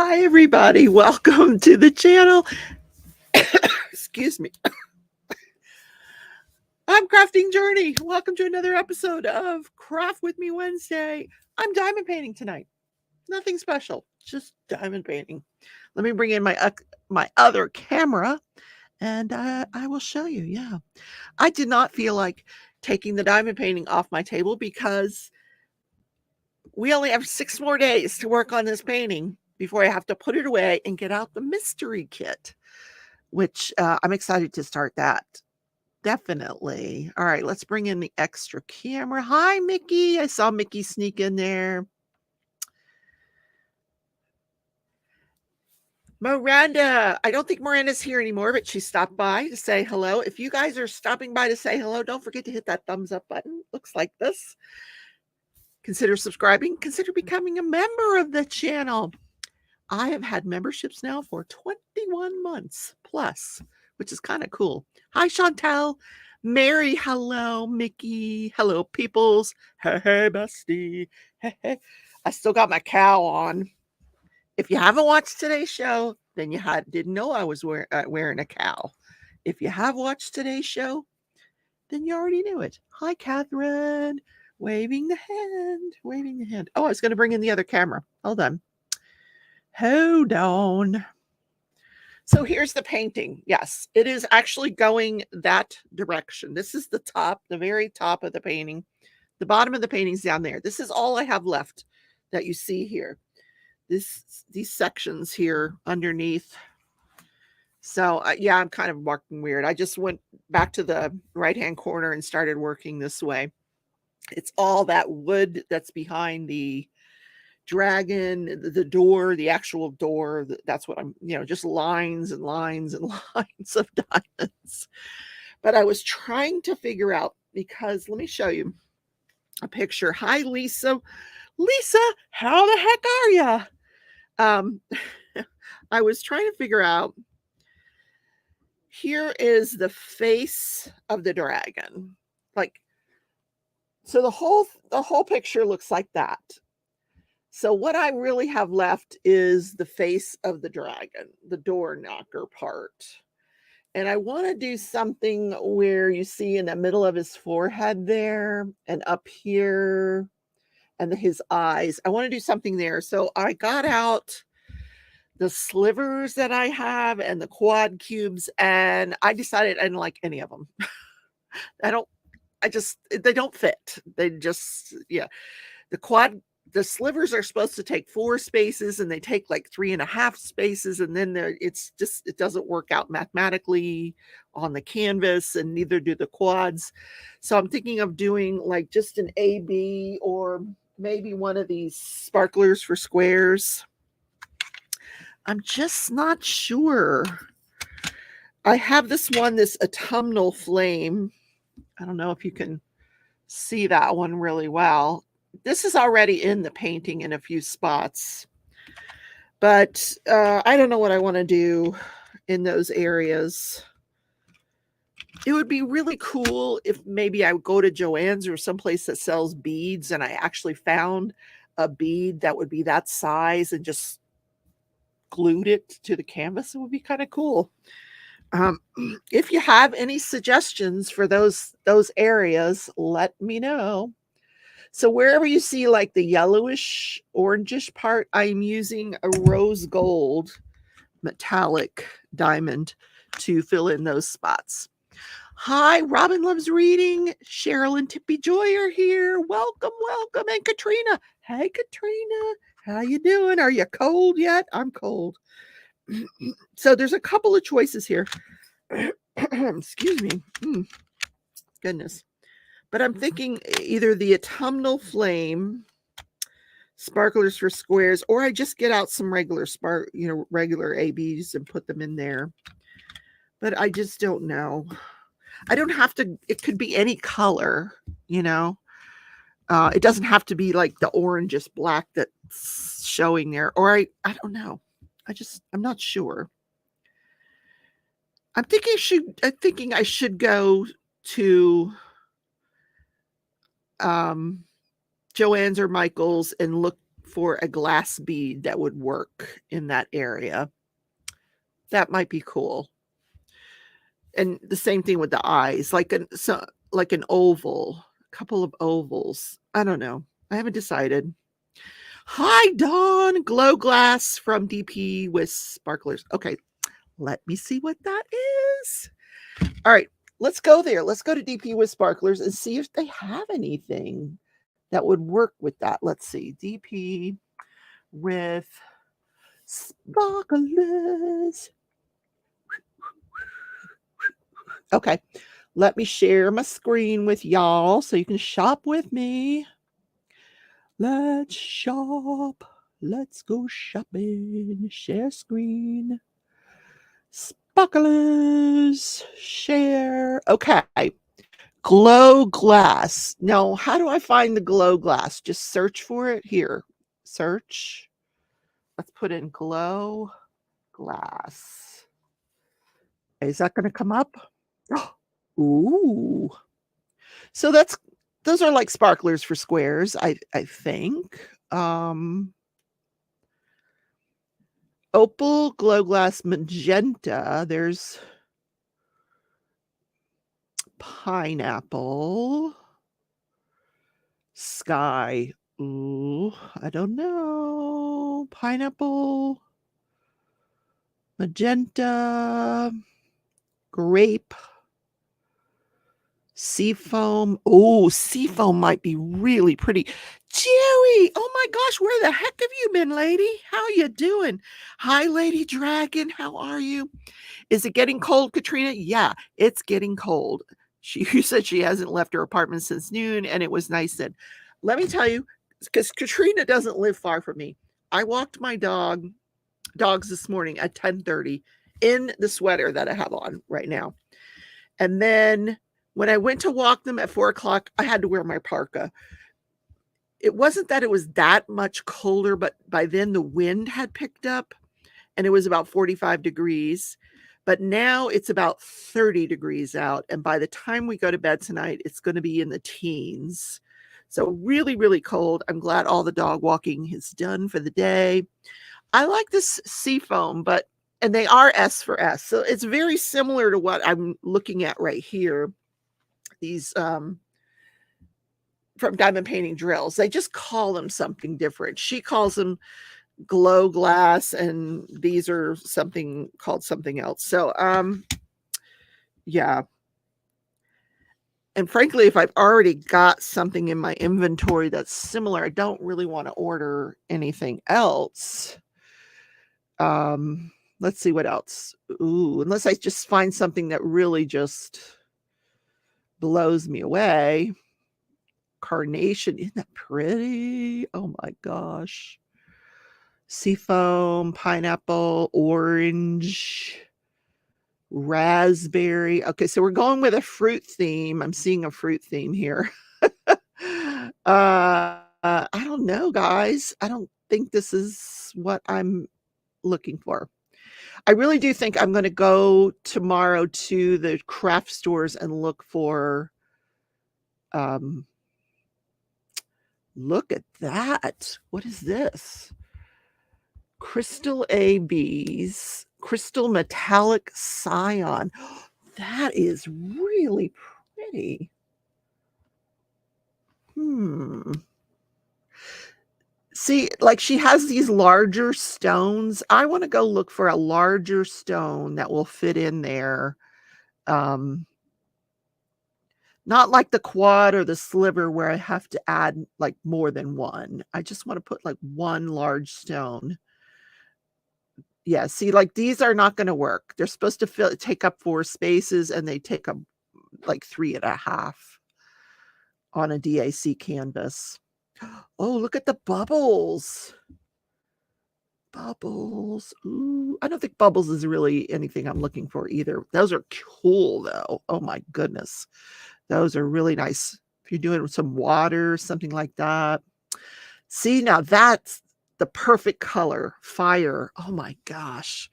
Hi, everybody. Welcome to the channel. Excuse me. I'm Crafting Journey. Welcome to another episode of Craft With Me Wednesday. I'm diamond painting tonight. Nothing special, just diamond painting. Let me bring in my other camera and I will show you. Yeah. I did not feel like taking the diamond painting off my table because we only have 6 more days to work on this painting before I have to put it away and get out the mystery kit, which I'm excited to start that. Definitely. All right, let's bring in the extra camera. Hi, Mickey. I saw Mickey sneak in there. Miranda. I don't think Miranda's here anymore, but she stopped by to say hello. If you guys are stopping by to say hello, don't forget to hit that thumbs up button. Looks like this. Consider subscribing. Consider becoming a member of the channel. I have had memberships now for 21 months plus, which is kind of cool. Hi, Chantel. Mary, hello. Mickey, hello, peoples. Hey, hey, bestie. Hey, hey. I still got my cow on. If you haven't watched today's show, then you didn't know I was wearing a cow. If you have watched today's show, then you already knew it. Hi, Catherine. Waving the hand. Waving the hand. Oh, I was going to bring in the other camera. Hold on. Hold on. So here's the painting. Yes, it is actually going that direction. This is the top, the very top of the painting. The bottom of the painting's down there. This is all I have left that you see here. These sections here underneath. So yeah, I'm kind of marking weird. I just went back to the right-hand corner and started working this way. It's all that wood that's behind the dragon, the door, the actual door. That's what I'm, just lines and lines and lines of diamonds. But I was trying to figure out, because let me show you a picture. Hi, Lisa. Lisa, how the heck are you? I was trying to figure out, here is the face of the dragon. So the whole picture looks like that. So what I really have left is the face of the dragon, the door knocker part. And I want to do something where you see in the middle of his forehead there and up here and his eyes. I want to do something there. So I got out the slivers that I have and the quad cubes, and I decided I didn't like any of them. They don't fit. They just, yeah. The slivers are supposed to take 4 spaces and they take like 3.5 spaces. And then it doesn't work out mathematically on the canvas, and neither do the quads. So I'm thinking of doing like just an AB, or maybe one of these sparklers for squares. I'm just not sure. I have this autumnal flame. I don't know if you can see that one really well. This is already in the painting in a few spots, but I don't know what I want to do in those areas. It would be really cool if maybe I would go to Joann's or someplace that sells beads, and I actually found a bead that would be that size and just glued it to the canvas. It would be kind of cool. If you have any suggestions for those areas, let me know. So wherever you see like the yellowish, orangish part, I'm using a rose gold metallic diamond to fill in those spots. Hi, Robin Loves Reading. Cheryl and Tippy Joy are here. Welcome, welcome. And Katrina. Hey, Katrina. How you doing? Are you cold yet? I'm cold. So there's a couple of choices here. Excuse me. Goodness. But I'm thinking either the autumnal flame, sparklers for squares, or I just get out some regular regular ABs and put them in there. But I just don't know. I don't have to, it could be any color, it doesn't have to be like the orangish black that's showing there, or I don't know. I'm not sure. I'm thinking I should go to Joann's or Michael's and look for a glass bead that would work in that area. That might be cool. And the same thing with the eyes, like an oval, a couple of ovals. I don't know. I haven't decided. Hi, Dawn. Glow glass from DP with sparklers. Okay, let me see what that is. All right, let's go there. Let's go to DP with sparklers and see if they have anything that would work with that. Let's see. DP with sparklers. Okay, let me share my screen with y'all so you can shop with me. Let's shop. Let's go shopping. Share screen. Sparklers. Share. Okay. Glow glass. Now, how do I find the glow glass? Just search for it here. Search. Let's put in glow glass. Is that going to come up? Ooh. So those are like sparklers for squares, I think. Opal, glow glass, magenta. There's pineapple, sky. Ooh, I don't know. Pineapple, magenta, grape, seafoam. Oh, seafoam might be really pretty. Jerry, oh my gosh, where the heck have you been, lady? How you doing? Hi, Lady Dragon. How are you? Is it getting cold, Katrina? Yeah, it's getting cold. You said she hasn't left her apartment since noon, and it was nice then. Let me tell you, because Katrina doesn't live far from me. I walked my dogs this morning at 10:30 in the sweater that I have on right now. And then when I went to walk them at 4 o'clock, I had to wear my parka. It wasn't that it was that much colder, but by then the wind had picked up and it was about 45 degrees. But now it's about 30 degrees out. And by the time we go to bed tonight, it's going to be in the teens. So really, really cold. I'm glad all the dog walking is done for the day. I like this seafoam, and they are S for S. So it's very similar to what I'm looking at right here. These from Diamond Painting Drills. They just call them something different. She calls them glow glass, and these are called something else. So yeah. And frankly, if I've already got something in my inventory that's similar, I don't really want to order anything else. Let's see what else. Ooh, unless I just find something that really just blows me away. Carnation, isn't that pretty? Oh my gosh. Seafoam, pineapple, orange, raspberry. Okay, so we're going with a fruit theme. I'm seeing a fruit theme here. I don't know, guys. I don't think this is what I'm looking for. I really do think I'm going to go tomorrow to the craft stores and look for look at that. What is this? Crystal ABs, crystal metallic cyan. That is really pretty. See, like she has these larger stones. I want to go look for a larger stone that will fit in there. Not like the quad or the sliver where I have to add like more than one. I just want to put like one large stone. Yeah, see, like these are not going to work. They're supposed to take up 4 spaces and they take up like 3.5 on a DAC canvas. Oh, look at the bubbles. Bubbles. Ooh, I don't think bubbles is really anything I'm looking for either. Those are cool though. Oh my goodness. Those are really nice. If you're doing some water, something like that. See, now that's the perfect color. Fire. Oh my gosh.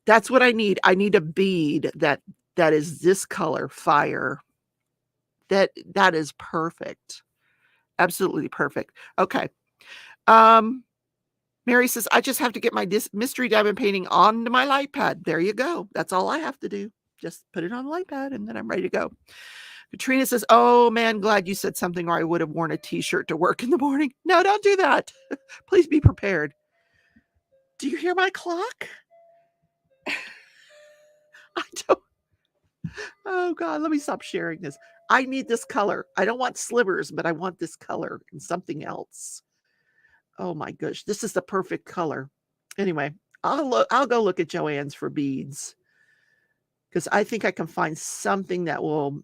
That's what I need. I need a bead that is this color, fire. That is perfect. Absolutely perfect. Okay. Mary says, I just have to get my mystery diamond painting onto my light pad. There you go. That's all I have to do. Just put it on the light pad and then I'm ready to go. Katrina says, oh man, glad you said something or I would have worn a t-shirt to work in the morning. No, don't do that. Please be prepared. Do you hear my clock? I don't. Oh God, let me stop sharing this. I need this color. I don't want slivers, but I want this color and something else. Oh my gosh, this is the perfect color. Anyway, I'll go look at Joann's for beads because I think I can find something that will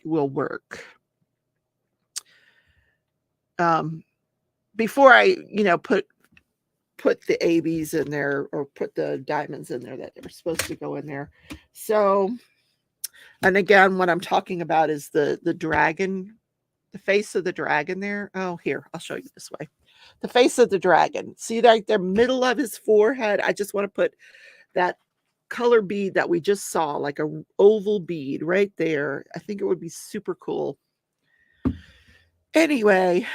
work. Before I, put the ABs in there or put the diamonds in there that are supposed to go in there. So, and again, what I'm talking about is the dragon, the face of the dragon there. Oh, here, I'll show you this way. The face of the dragon. See right there, middle of his forehead. I just want to put that color bead that we just saw, like a oval bead right there. I think it would be super cool. Anyway,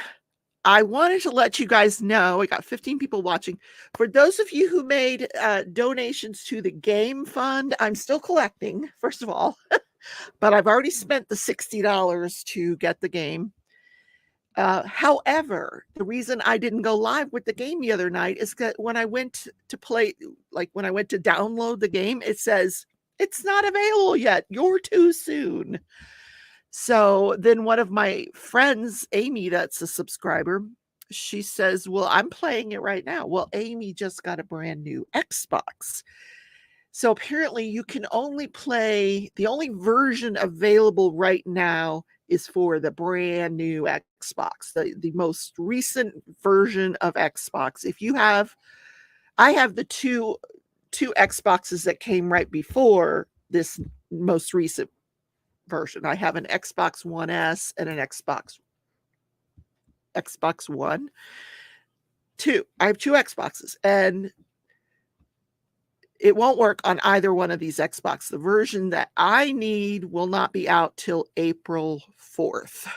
I wanted to let you guys know, we got 15 people watching. For those of you who made donations to the game fund, I'm still collecting, first of all, but I've already spent the $60 to get the game. However, the reason I didn't go live with the game the other night is that when I went to play, like when I went to download the game, it says, it's not available yet. You're too soon. So then one of my friends, Amy, that's a subscriber, she says, well, I'm playing it right now. Well, Amy just got a brand new Xbox. So apparently you can only play, the only version available right now is for the brand new Xbox, the most recent version of Xbox. If you have, I have the two Xboxes that came right before this most recent version. I have an Xbox One S and an Xbox One. I have two Xboxes and it won't work on either one of these Xbox. The version that I need will not be out till April 4th.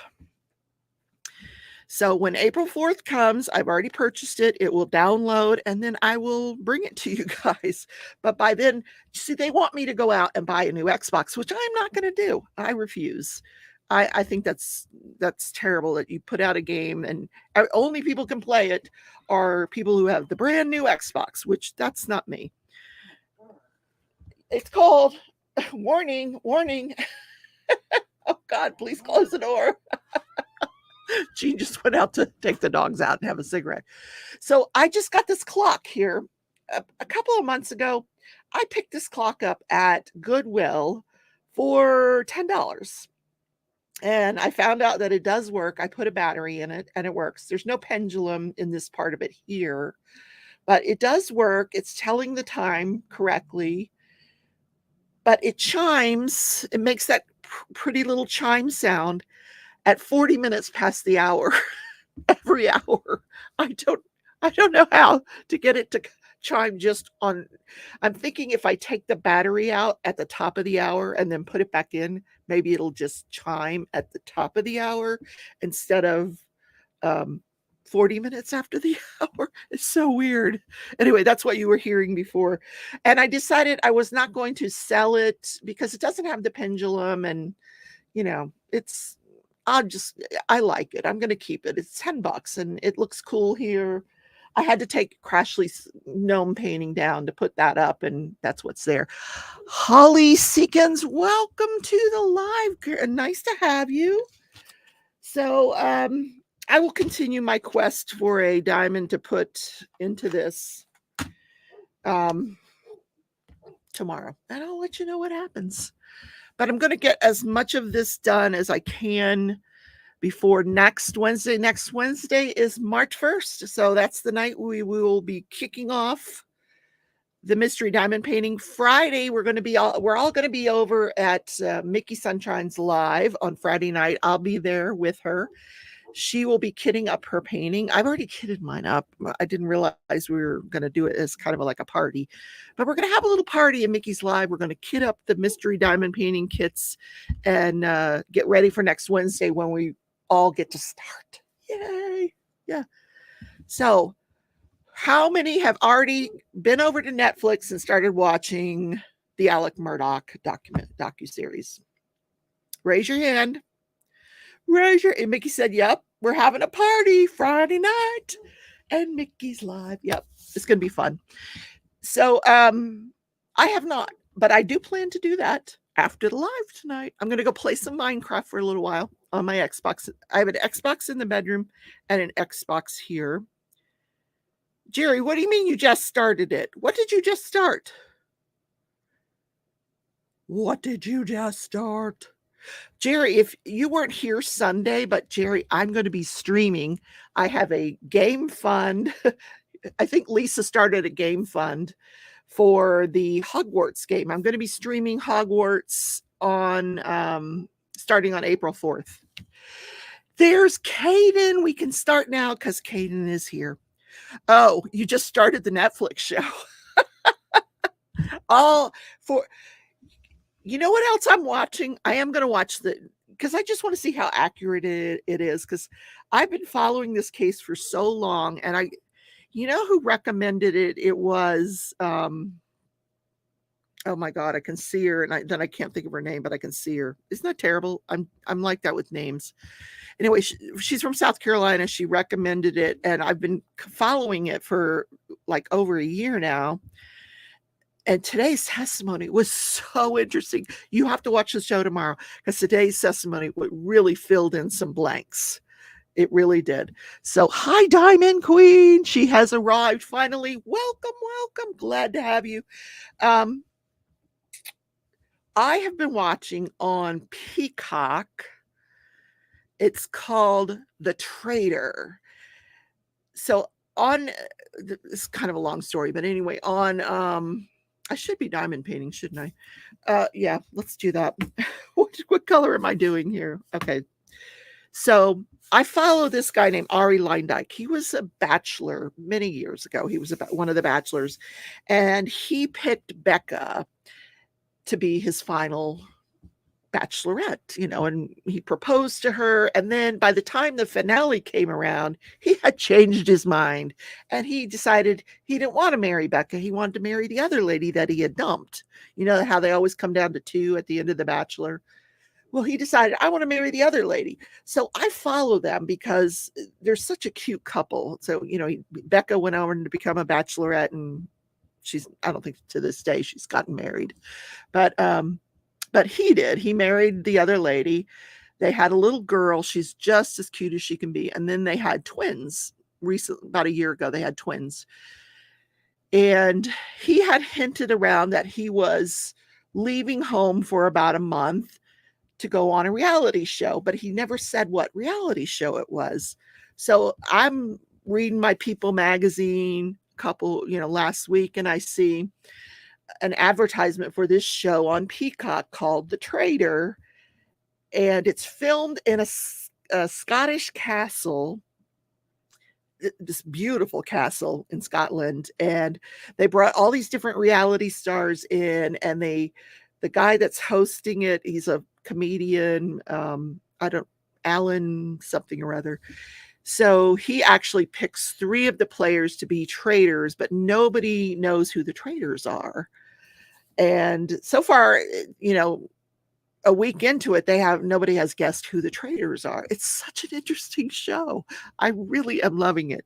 So when April 4th comes, I've already purchased it. It will download and then I will bring it to you guys. But by then, see, they want me to go out and buy a new Xbox, which I'm not going to do. I refuse. I think that's terrible that you put out a game and only people can play it are people who have the brand new Xbox, which that's not me. It's called warning. Oh God, please close the door. Jean just went out to take the dogs out and have a cigarette. So I just got this clock here a couple of months ago. I picked this clock up at Goodwill for $10. And I found out that it does work. I put a battery in it and it works. There's no pendulum in this part of it here, but it does work. It's telling the time correctly, but it chimes. It makes that pretty little chime sound at 40 minutes past the hour. Every hour. I don't know how to get it to chime just on. I'm thinking if I take the battery out at the top of the hour and then put it back in, maybe it'll just chime at the top of the hour instead of 40 minutes after the hour. It's so weird. Anyway, that's what you were hearing before. And I decided I was not going to sell it because it doesn't have the pendulum and, I like it. I'm going to keep it. It's $10 and it looks cool here. I had to take Crashley's gnome painting down to put that up, and that's what's there. Holly Seekins, welcome to the live. Nice to have you. So I will continue my quest for a diamond to put into this tomorrow, and I'll let you know what happens. But I'm going to get as much of this done as I can before next Wednesday. Next Wednesday is March 1st. So that's the night we will be kicking off the mystery diamond painting. Friday, we're all going to be over at Mickey Sunshine's live on Friday night. I'll be there with her. She will be kitting up her painting. I've already kitted mine up. I didn't realize we were going to do it as kind of like a party, but we're going to have a little party at Mickey's live. We're going to kit up the mystery diamond painting kits and get ready for next Wednesday when we all get to start. Yay. Yeah. So How many have already been over to Netflix and started watching the Alec Murdoch docuseries? Raise your hand. And Mickey said, "Yep, we're having a party Friday night." And Mickey's live. Yep. It's going to be fun. So, I have not, but I do plan to do that after the live tonight. I'm going to go play some Minecraft for a little while on my Xbox. I have an Xbox in the bedroom and an Xbox here. Jerry, what do you mean you just started it? What did you just start? What did you just start? Jerry, if you weren't here Sunday, but Jerry, I'm going to be streaming. I have a game fund. I think Lisa started a game fund for the Hogwarts game. I'm going to be streaming Hogwarts on starting on April 4th. There's Caden. We can start now because Caden is here. Oh, you just started the Netflix show. All for, you know what else I'm watching? I am going to watch because I just want to see how accurate it is, because I've been following this case for so long, and you know who recommended it? It was, oh my God, I can see her, and then I can't think of her name, but I can see her. Isn't that terrible? I'm like that with names. Anyway, she's from South Carolina. She recommended it, and I've been following it for like over a year now. And today's testimony was so interesting. You have to watch the show tomorrow, because today's testimony really filled in some blanks. It really did. So, hi, Diamond Queen. She has arrived finally. Welcome, welcome. Glad to have you. I have been watching on Peacock. It's called The Traitor. So it's kind of a long story, but anyway, I should be diamond painting, shouldn't I? Yeah, let's do that. What color am I doing here? Okay. So I follow this guy named Ari Leindyke. He was a bachelor many years ago. He was one of the bachelors, and he picked Becca to be his final bachelorette, and he proposed to her. And then by the time the finale came around, he had changed his mind, and he decided he didn't want to marry Becca. He wanted to marry the other lady that he had dumped. You know how they always come down to two at the end of The Bachelor? Well, he decided, I want to marry the other lady. So I follow them because they're such a cute couple. So, Becca went over to become a bachelorette, and I don't think to this day she's gotten married, but he did. He married the other lady. They had a little girl. She's just as cute as she can be. And then they had twins recently, about a year ago, they had twins. And he had hinted around that he was leaving home for about a month to go on a reality show, but he never said what reality show it was. So I'm reading my People magazine last week, and I see an advertisement for this show on Peacock called The Traitor, and it's filmed in a Scottish castle, this beautiful castle in Scotland, and they brought all these different reality stars in, and the guy that's hosting it, he's a comedian, Alan something or other. So he actually picks 3 of the players to be traitors, but nobody knows who the traitors are. And so far, a week into it, nobody has guessed who the traitors are. It's such an interesting show. I really am loving it.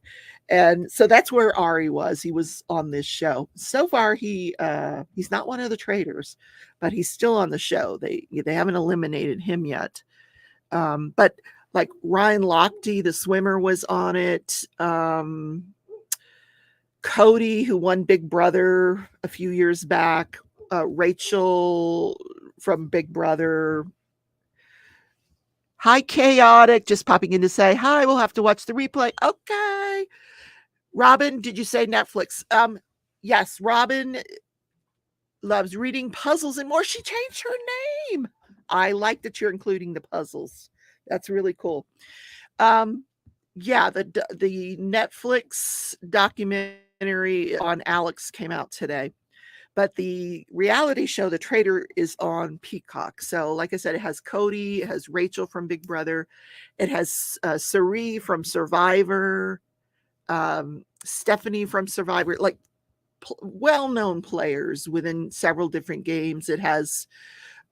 And so that's where Ari was. He was on this show. So far, he's not one of the traitors, but he's still on the show. They haven't eliminated him yet. But like Ryan Lochte, the swimmer, was on it. Cody, who won Big Brother a few years back. Rachel from Big Brother. Hi, Chaotic. Just popping in to say hi. We'll have to watch the replay. Okay. Robin, did you say Netflix? Yes, Robin loves reading puzzles and more. She changed her name. I like that you're including the puzzles. That's really cool. Yeah, the Netflix documentary on Alex came out today. But the reality show, The Traitor, is on Peacock. So like I said, it has Cody, it has Rachel from Big Brother, it has Sari from Survivor, Stephanie from Survivor, like well-known players within several different games. It has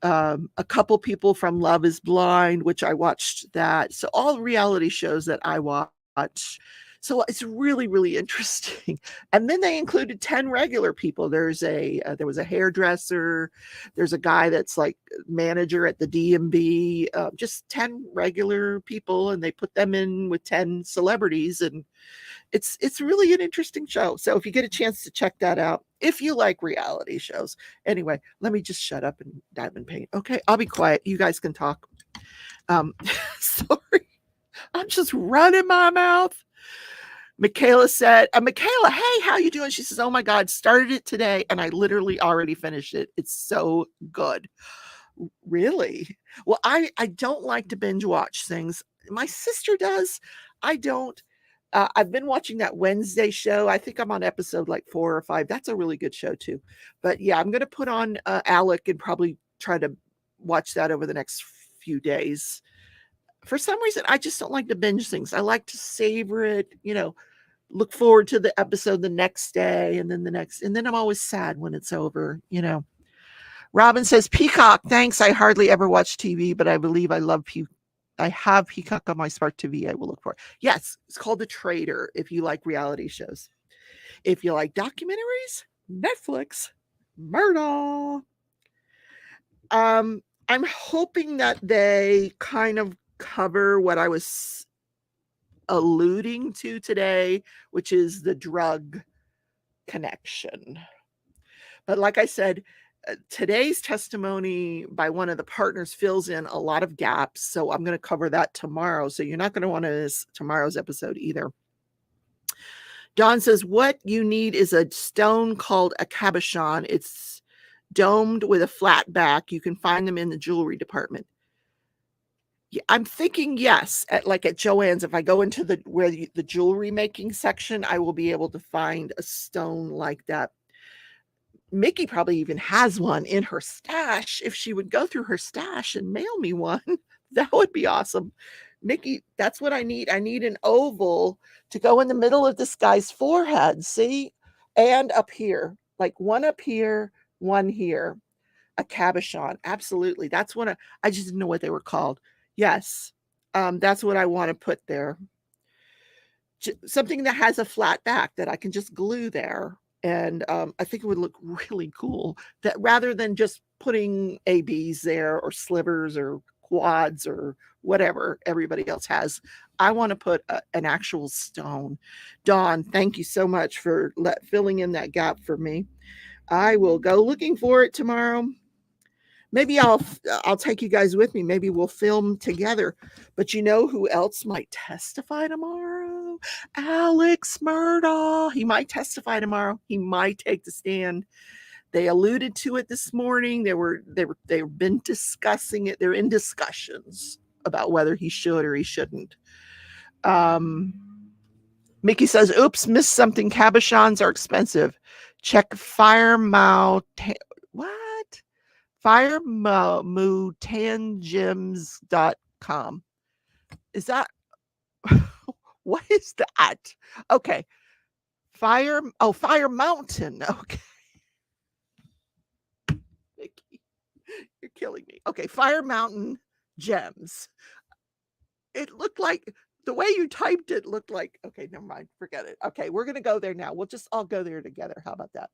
a couple people from Love is Blind, which I watched that. So all reality shows that I watch. So it's really, really interesting. And then they included 10 regular people. There was a hairdresser. There's a guy that's like manager at the DMV. Just 10 regular people, and they put them in with 10 celebrities, and it's really an interesting show. So if you get a chance to check that out, if you like reality shows. Anyway, let me just shut up and dive in paint. Okay, I'll be quiet. You guys can talk. Sorry, I'm just running my mouth. Michaela said, Michaela, hey, how you doing? She says, oh my God, started it today and I literally already finished it. It's so good. Really? Well, I don't like to binge watch things. My sister does. I don't. I've been watching that Wednesday show. I think I'm on episode like 4 or 5. That's a really good show too. But yeah, I'm going to put on Alec and probably try to watch that over the next few days. For some reason, I just don't like to binge things. I like to savor it, look forward to the episode the next day and then the next. And then I'm always sad when it's over. Robin says, Peacock, thanks. I hardly ever watch TV, but I believe I love I have Peacock on my smart TV. I will look for it. Yes, it's called The Trader if you like reality shows. If you like documentaries, Netflix, Murder. I'm hoping that they kind of cover what I was alluding to today, which is the drug connection. But like I said, today's testimony by one of the partners fills in a lot of gaps. So I'm going to cover that tomorrow. So you're not going to want to miss tomorrow's episode either. Dawn says, what you need is a stone called a cabochon. It's domed with a flat back. You can find them in the jewelry department. Yeah, I'm thinking yes, at Joann's, if I go into the jewelry making section, I will be able to find a stone like that. Mickey probably even has one in her stash. If she would go through her stash and mail me one, that would be awesome. Mickey, that's what I need. I need an oval to go in the middle of this guy's forehead, see? And up here, like one up here, one here. A cabochon. Absolutely. That's what I just didn't know what they were called. Yes. That's what I want to put there. Something that has a flat back that I can just glue there. And I think it would look really cool that rather than just putting ABs there or slivers or quads or whatever everybody else has, I want to put an actual stone. Dawn, thank you so much for filling in that gap for me. I will go looking for it tomorrow. Maybe I'll take you guys with me. Maybe we'll film together. But you know who else might testify tomorrow? Alex Murdaugh. He might testify tomorrow. He might take the stand. They alluded to it this morning. They've been discussing it. They're in discussions about whether he should or he shouldn't. Mickey says, oops, missed something. Cabochons are expensive. Check Firemouth. What? Firemutangems.com. Is that what is that? Okay. Fire Mountain. Okay. Mickey, you're killing me. Okay, Fire Mountain Gems. It looked like the way you typed it looked like, okay, never mind. Forget it. Okay, we're gonna go there now. We'll just all go there together. How about that?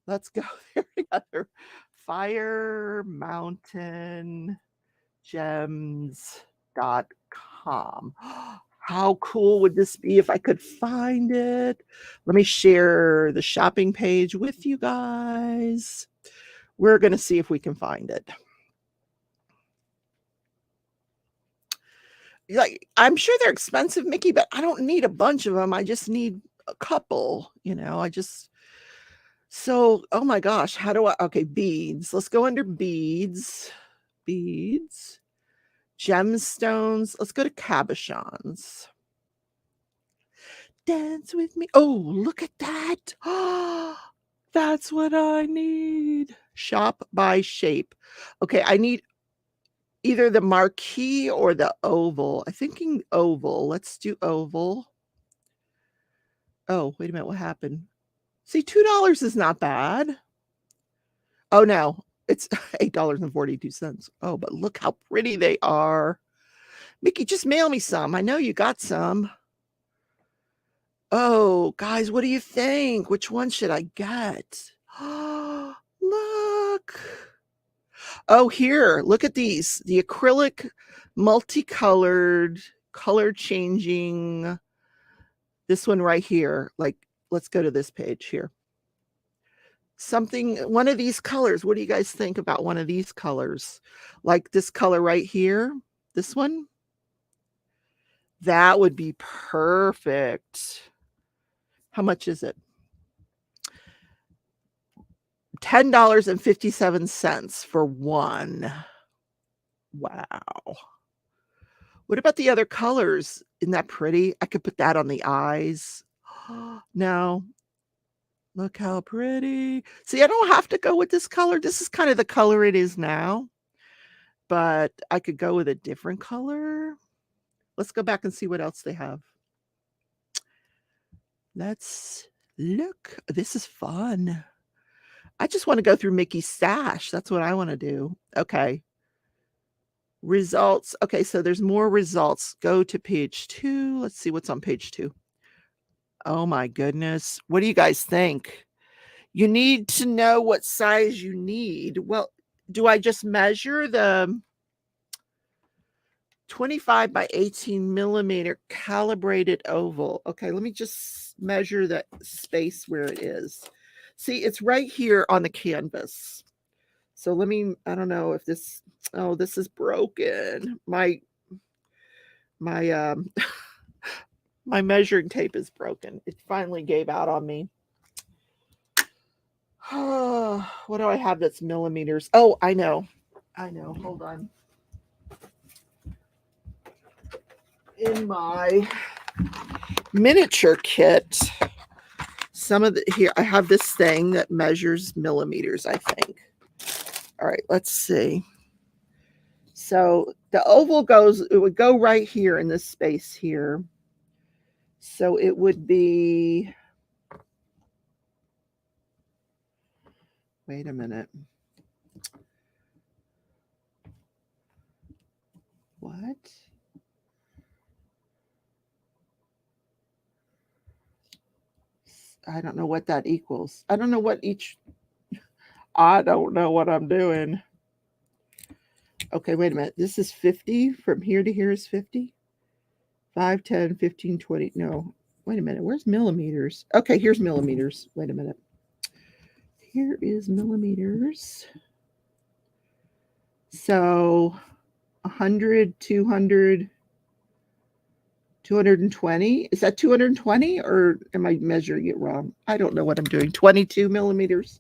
Let's go there together. Fire Mountain Gems.com. How cool would this be if I could find it? Let me share the shopping page with you guys. We're going to see if we can find it. Like, I'm sure they're expensive, Mickey, but I don't need a bunch of them. I just need a couple, So, oh my gosh, okay, beads. Let's go under beads. Beads. Gemstones. Let's go to cabochons. Dance with me. Oh, look at that. Oh, that's what I need. Shop by shape. Okay, I need either the marquee or the oval. I'm thinking oval. Let's do oval. Oh, wait a minute. What happened? See, $2 is not bad. Oh, no. It's $8.42. Oh, but look how pretty they are. Mickey, just mail me some. I know you got some. Oh, guys, what do you think? Which one should I get? Look. Oh, here. Look at these. The acrylic, multicolored, color changing. This one right here. Like, let's go to this page here. Something, one of these colors. What do you guys think about one of these colors? Like this color right here. This one. That would be perfect. How much is it? $10.57 for one. Wow. What about the other colors? Isn't that pretty? I could put that on the eyes. No. Look how pretty. See, I don't have to go with this color. This is kind of the color it is now. But I could go with a different color. Let's go back and see what else they have. Let's look. This is fun. I just want to go through Mickey's stash. That's what I want to do. Okay. Results. Okay, so there's more results. Go to page 2. Let's see what's on page 2. Oh my goodness. What do you guys think? You need to know what size you need. Well, do I just measure the 25 by 18 millimeter calibrated oval? Okay, let me just measure the space where it is. See, it's right here on the canvas. So let me, I don't know if this, oh, this is broken. My my measuring tape is broken. It finally gave out on me. What do I have that's millimeters? Oh, I know. Hold on. In my miniature kit, some of the, here, I have this thing that measures millimeters, I think. All right, let's see. So the oval goes, it would go right here in this space here. So it would be, wait a minute. What? I don't know what that equals. I don't know what each, I don't know what I'm doing. Okay, wait a minute. This is 50. From here to here is 50. 5, 10, 15, 20. No, wait a minute. Where's millimeters? Okay, here's millimeters. Wait a minute. Here is millimeters. So 100, 200, 220. Is that 220 or am I measuring it wrong? I don't know what I'm doing. 22 millimeters.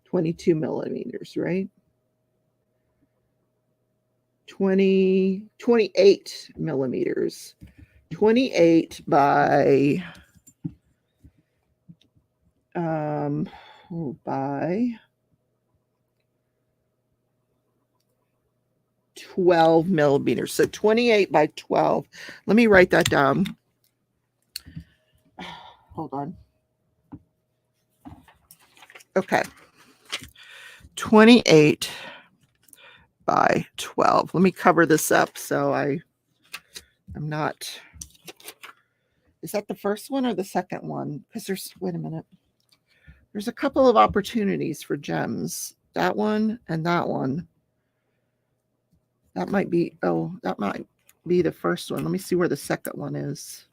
22 millimeters, right? 28 millimeters. 28 by 12 millimeters. So 28 by 12. Let me write that down. Hold on. Okay. 28 by 12. Let me cover this up so I'm not. Is that the first one or the second one? Because there's, wait a minute. There's a couple of opportunities for gems. That one and that one. That might be, oh, that might be the first one. Let me see where the second one is.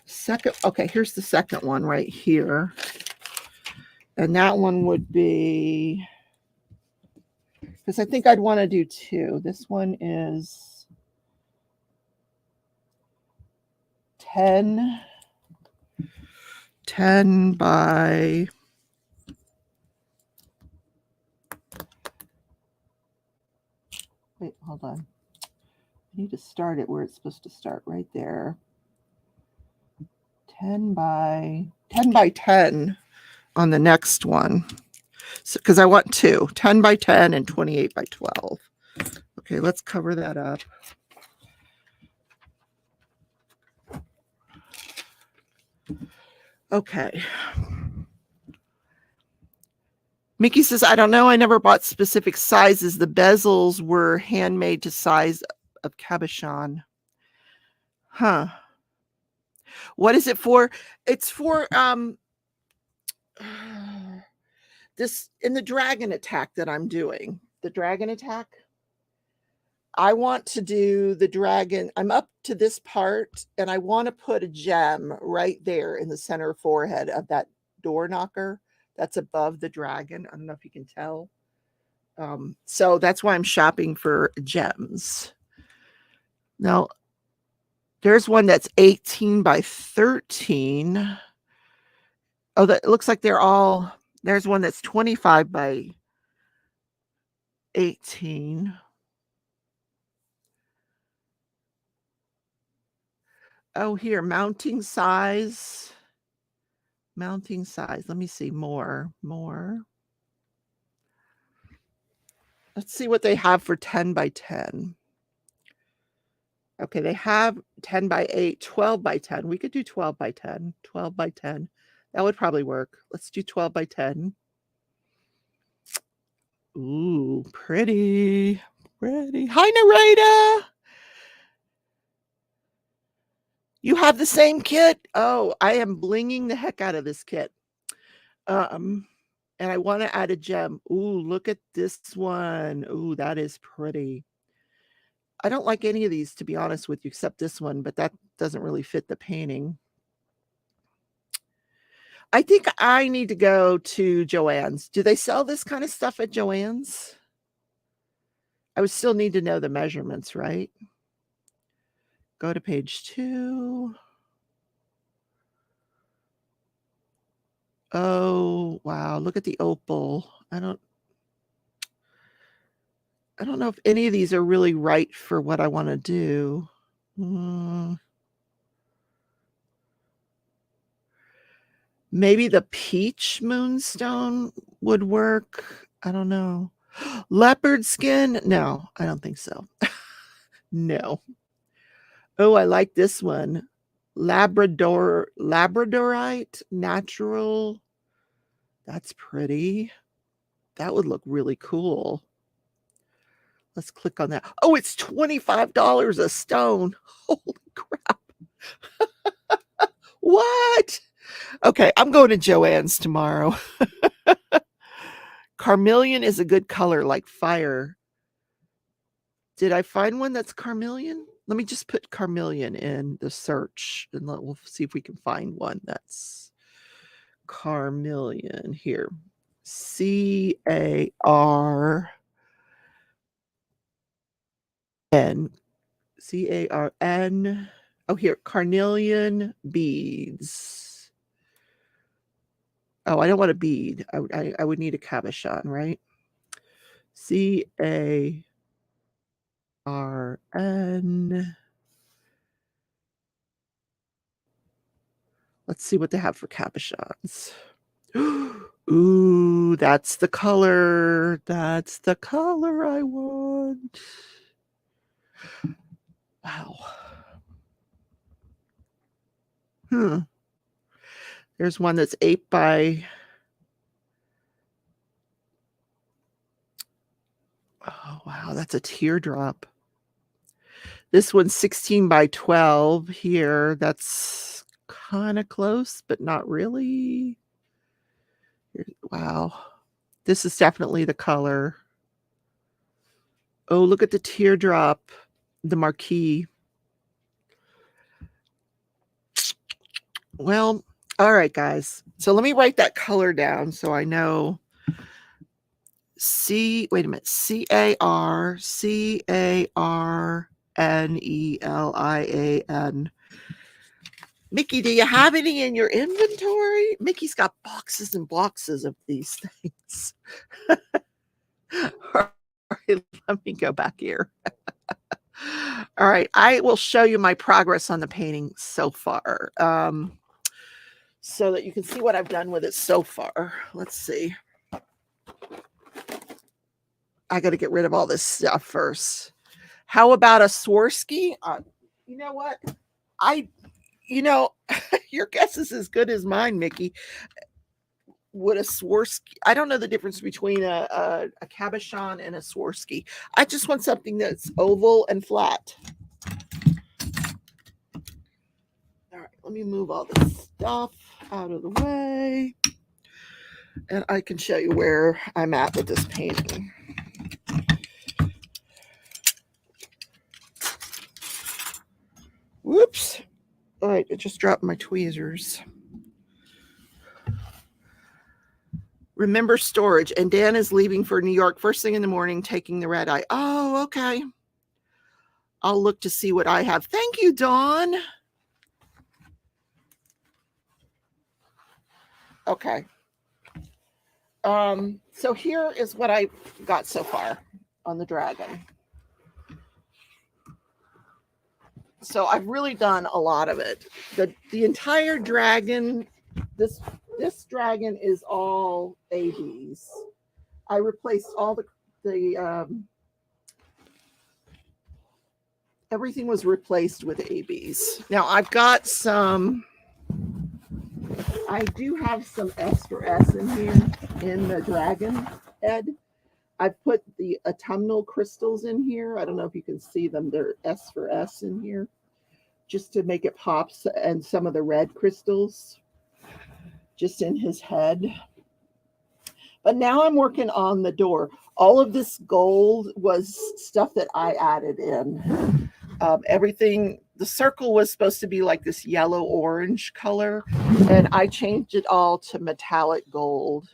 Second, okay, here's the second one right here. And that one would be, because I think I'd want to do 2. This one is 10 by, wait, hold on. I need to start it where it's supposed to start, right there. 10 by 10 on the next one. So, because I want 2, 10 by 10 and 28 by 12. Okay, let's cover that up. Okay. Mickey says, I don't know. I never bought specific sizes. The bezels were handmade to size of cabochon. Huh. What is it for? It's for this in the dragon attack that I'm doing. The dragon attack. I want to do the dragon. I'm up to this part and I want to put a gem right there in the center forehead of that door knocker that's above the dragon. I don't know if you can tell. So that's why I'm shopping for gems. Now, there's one that's 18 by 13. Oh, that looks like they're all, there's one that's 25 by 18. Oh, here, mounting size. Mounting size. Let me see more. Let's see what they have for 10 by 10. Okay, they have 10 by 8, 12 by 10. We could do 12 by 10, 12 by 10. That would probably work. Let's do 12 by 10. Ooh, pretty. Hi, Narrate. You have the same kit? Oh, I am blinging the heck out of this kit. And I want to add a gem. Ooh, look at this one. Ooh, that is pretty. I don't like any of these, to be honest with you, except this one, but that doesn't really fit the painting. I think I need to go to Joann's. Do they sell this kind of stuff at Joann's? I would still need to know the measurements, right? Go to page 2. Oh, wow. Look at the opal. I don't know if any of these are really right for what I want to do. Maybe the peach moonstone would work. I don't know. Leopard skin? No, I don't think so. No. Oh, I like this one. Labradorite natural. That's pretty. That would look really cool. Let's click on that. Oh, it's $25 a stone. Holy crap. What? Okay, I'm going to Joann's tomorrow. Carmelian is a good color, like fire. Did I find one that's carmelian? Let me just put carmelian in the search and we'll see if we can find one that's carmelian here. C-A-R-N. C-A-R-N. Oh, here, carnelian beads. Oh, I don't want a bead. I would need a cabochon, right? C-A-R-N. Let's see what they have for cabochons. Ooh, that's the color. That's the color I want. Wow. There's one that's 8 by... Oh, wow, that's a teardrop. This one's 16 by 12 here. That's kind of close, but not really. Wow. This is definitely the color. Oh, look at the teardrop, the marquee. Well, all right, guys. So let me write that color down so I know. Wait a minute. C-A-R-C-A-R-N-E-L-I-A-N. Mickey, do you have any in your inventory? Mickey's got boxes and boxes of these things. All right, let me go back here. All right, I will show you my progress on the painting so far, so that you can see what I've done with it so far. Let's see. I got to get rid of all this stuff first. How about a Swarovski? You know what? You know, your guess is as good as mine, Mickey. Would a Swarovski, I don't know the difference between a cabochon and a Swarovski. I just want something that's oval and flat. All right, let me move all this stuff out of the way. And I can show you where I'm at with this painting. Whoops. All right, it just dropped my tweezers. Remember storage. And Dan is leaving for New York first thing in the morning, taking the red eye. Oh, okay. I'll look to see what I have. Thank you, Dawn. Okay. So here is what I got so far on the dragon. So I've really done a lot of it. The entire dragon, this dragon is all ABs. I replaced all the everything was replaced with ABs. Now I've got some, I do have some S for S in here in the dragon head. I've put the autumnal crystals in here. I don't know if you can see them. They're S for S in here just to make it pop, and some of the red crystals just in his head. But now I'm working on the door. All of this gold was stuff that I added in. Everything, the circle was supposed to be like this yellow orange color, and I changed it all to metallic gold.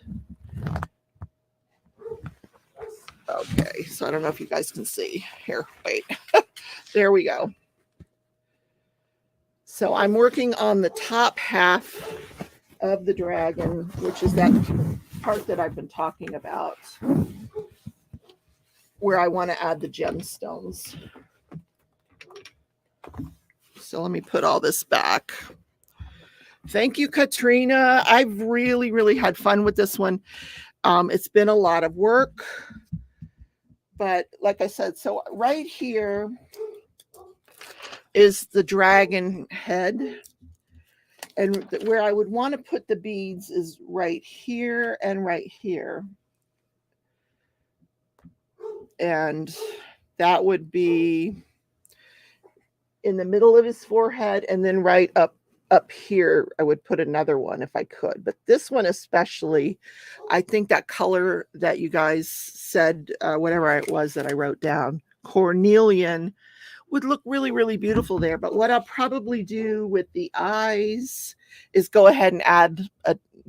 Okay, so I don't know if you guys can see. Here, wait. There we go. So I'm working on the top half of the dragon, which is that part that I've been talking about, where I want to add the gemstones. So let me put all this back. Thank you, Katrina. I've really, really had fun with this one. It's been a lot of work. But like I said, so right here is the dragon head. And where I would want to put the beads is right here and right here. And that would be in the middle of his forehead, and then right up here, I would put another one if I could. But this one especially, I think that color that you guys said, whatever it was that I wrote down, cornelian, would look really, really beautiful there. But what I'll probably do with the eyes is go ahead and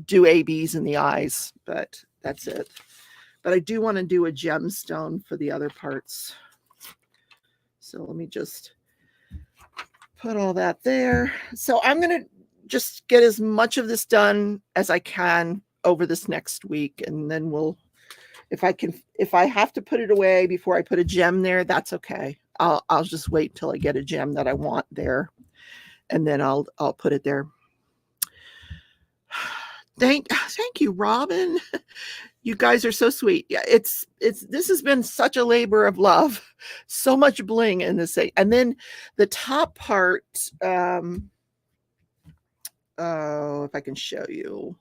do ABs in the eyes, but that's it. But I do want to do a gemstone for the other parts. So let me just put all that there. So I'm going to just get as much of this done as I can over this next week. And then we'll, if I have to put it away before I put a gem there, that's okay. I'll just wait till I get a gem that I want there. And then I'll put it there. Thank you, Robin. You guys are so sweet. Yeah, this has been such a labor of love. So much bling in this thing. And then the top part, if I can show you.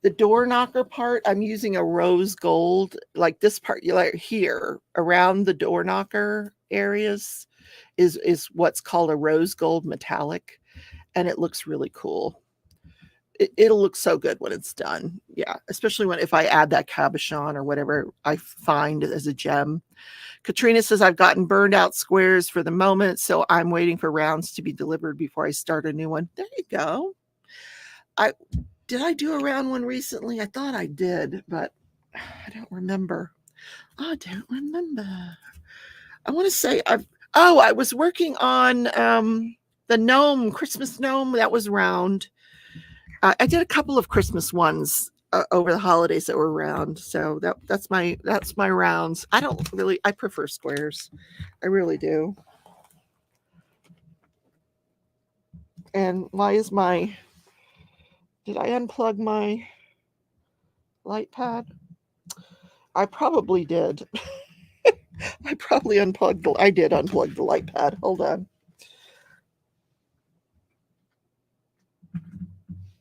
The door knocker part, I'm using a rose gold, like this part, like here around the door knocker areas is what's called a rose gold metallic. And it looks really cool. It'll look so good when it's done. Yeah, especially if I add that cabochon or whatever I find as a gem. Katrina says, I've gotten burned out squares for the moment, so I'm waiting for rounds to be delivered before I start a new one. There you go. Did I do a round one recently? I thought I did, but I don't remember. I don't remember. I want to say I was working on the gnome, Christmas gnome. That was round. I did a couple of Christmas ones over the holidays that were round. So that's my rounds. I prefer squares. I really do. And did I unplug my light pad? I probably did. I did unplug the light pad. Hold on.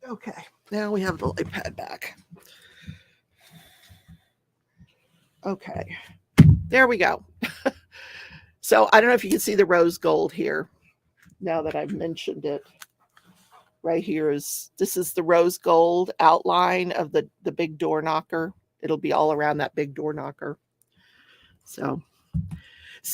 Okay, now we have the iPad back. Okay, there we go. So I don't know if you can see the rose gold here now that I've mentioned it. Right here this is the rose gold outline of the big door knocker. It'll be all around that big door knocker. So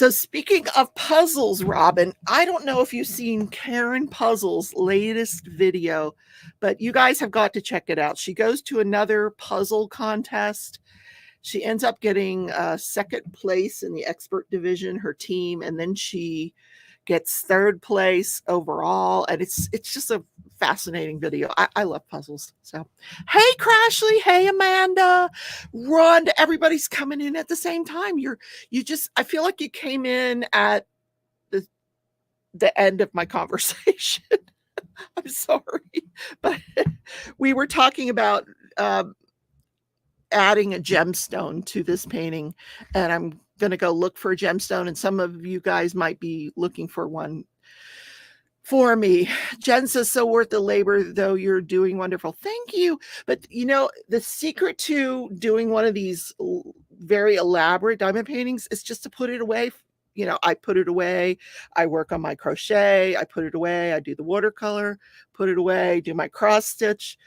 speaking of puzzles, Robin, I don't know if you've seen Karen Puzzle's latest video, but you guys have got to check it out. She goes to another puzzle contest. She ends up getting second place in the expert division, her team, and then she gets third place overall. And it's just a fascinating video. I love puzzles. So, hey, Crashley. Hey, Amanda. Rhonda. Everybody's coming in at the same time. I feel like you came in at the end of my conversation. I'm sorry. But we were talking about adding a gemstone to this painting, and I'm going to go look for a gemstone, and some of you guys might be looking for one for me. Jen says, so worth the labor, though you're doing wonderful. Thank you. But the secret to doing one of these very elaborate diamond paintings is just to put it away. I put it away. I work on my crochet. I put it away. I do the watercolor, put it away, do my cross stitch.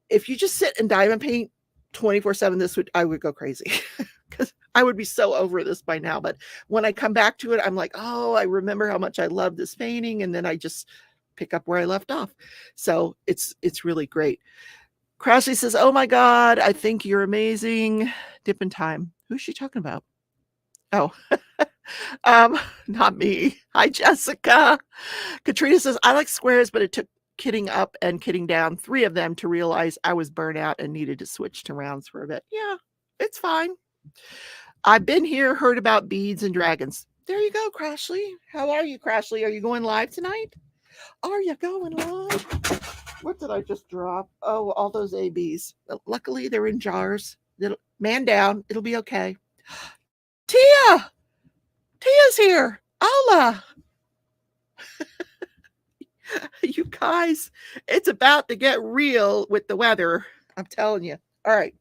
If you just sit and diamond paint 24/7, I would go crazy because I would be so over this by now. But when I come back to it, I'm like, oh, I remember how much I love this painting, and then I just pick up where I left off. So it's really great. Crashley says, oh my God, I think you're amazing. Dip in time. Who's she talking about? Oh, not me. Hi, Jessica. Katrina says, I like squares, but it took kitting up and kitting down, 3 of them, to realize I was burnt out and needed to switch to rounds for a bit. Yeah, it's fine. I've been here, heard about beads and dragons. There you go, Crashley. How are you, Crashley? Are you going live tonight? Are you going live? What did I just drop? Oh, all those ABs. Luckily, they're in jars. Man down. It'll be okay. Tia! Tia's here. Allah! You guys, it's about to get real with the weather. I'm telling you. All right.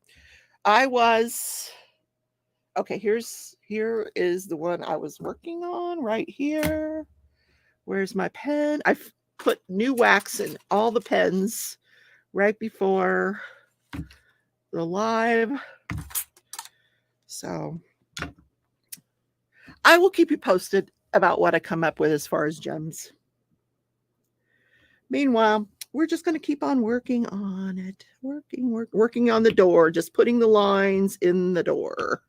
Here is the one I was working on right here. Where's my pen? I've put new wax in all the pens right before the live. So I will keep you posted about what I come up with as far as gems. Meanwhile, we're just going to keep on working on it. Working on the door, just putting the lines in the door.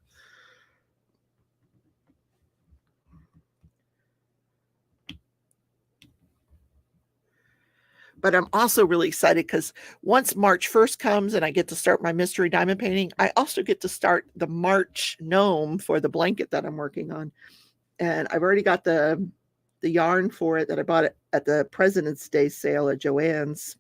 But I'm also really excited because once March 1st comes and I get to start my mystery diamond painting, I also get to start the March gnome for the blanket that I'm working on. And I've already got the yarn for it that I bought it at the President's Day sale at Joann's.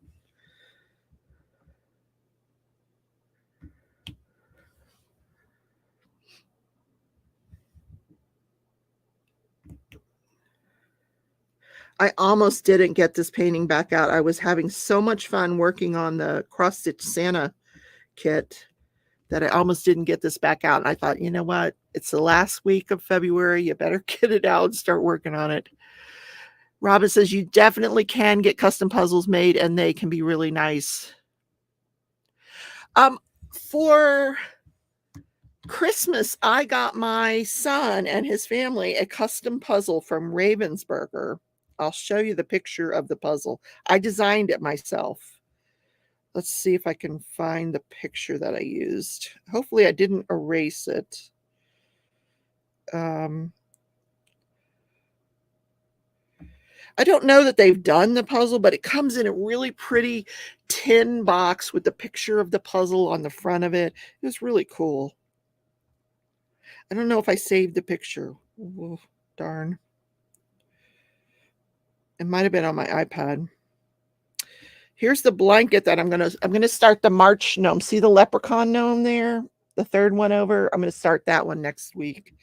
I almost didn't get this painting back out. I was having so much fun working on the cross-stitch Santa kit that I almost didn't get this back out. And I thought, you know what? It's the last week of February. You better get it out and start working on it. Robin says you definitely can get custom puzzles made, and they can be really nice. For Christmas, I got my son and his family a custom puzzle from Ravensburger. I'll show you the picture of the puzzle. I designed it myself. Let's see if I can find the picture that I used. Hopefully I didn't erase it. I don't know that they've done the puzzle, but it comes in a really pretty tin box with the picture of the puzzle on the front of it. It was really cool. I don't know if I saved the picture. Oh, darn. It might have been on my iPad. Here's the blanket that I'm gonna start the March gnome. See the leprechaun gnome there? The third one over. I'm gonna start that one next week.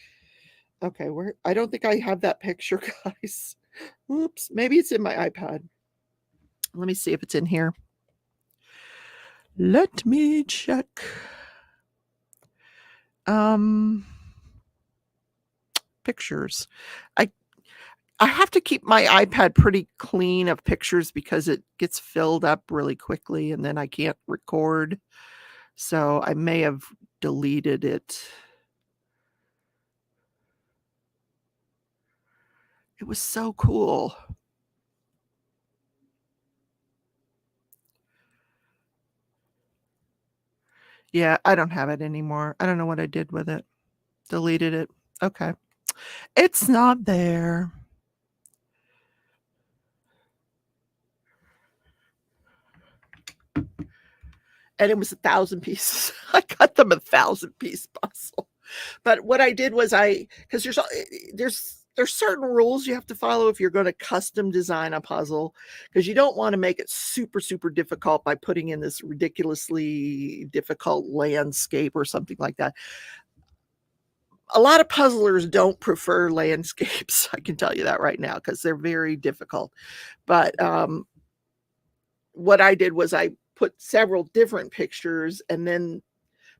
Okay, I don't think I have that picture, guys. Oops, maybe it's in my iPad. Let me see if it's in here. Let me check. Pictures. I I have to keep my iPad pretty clean of pictures because it gets filled up really quickly and then I can't record. So I may have deleted it. It was so cool. Yeah, I don't have it anymore. I don't know what I did with it. Deleted it. Okay. It's not there. And it was 1,000 pieces. I cut them 1,000-piece puzzle. But what I did was because there's certain rules you have to follow if you're going to custom design a puzzle, because you don't want to make it super, super difficult by putting in this ridiculously difficult landscape or something like that. A lot of puzzlers don't prefer landscapes. I can tell you that right now because they're very difficult. But what I did was I put several different pictures, and then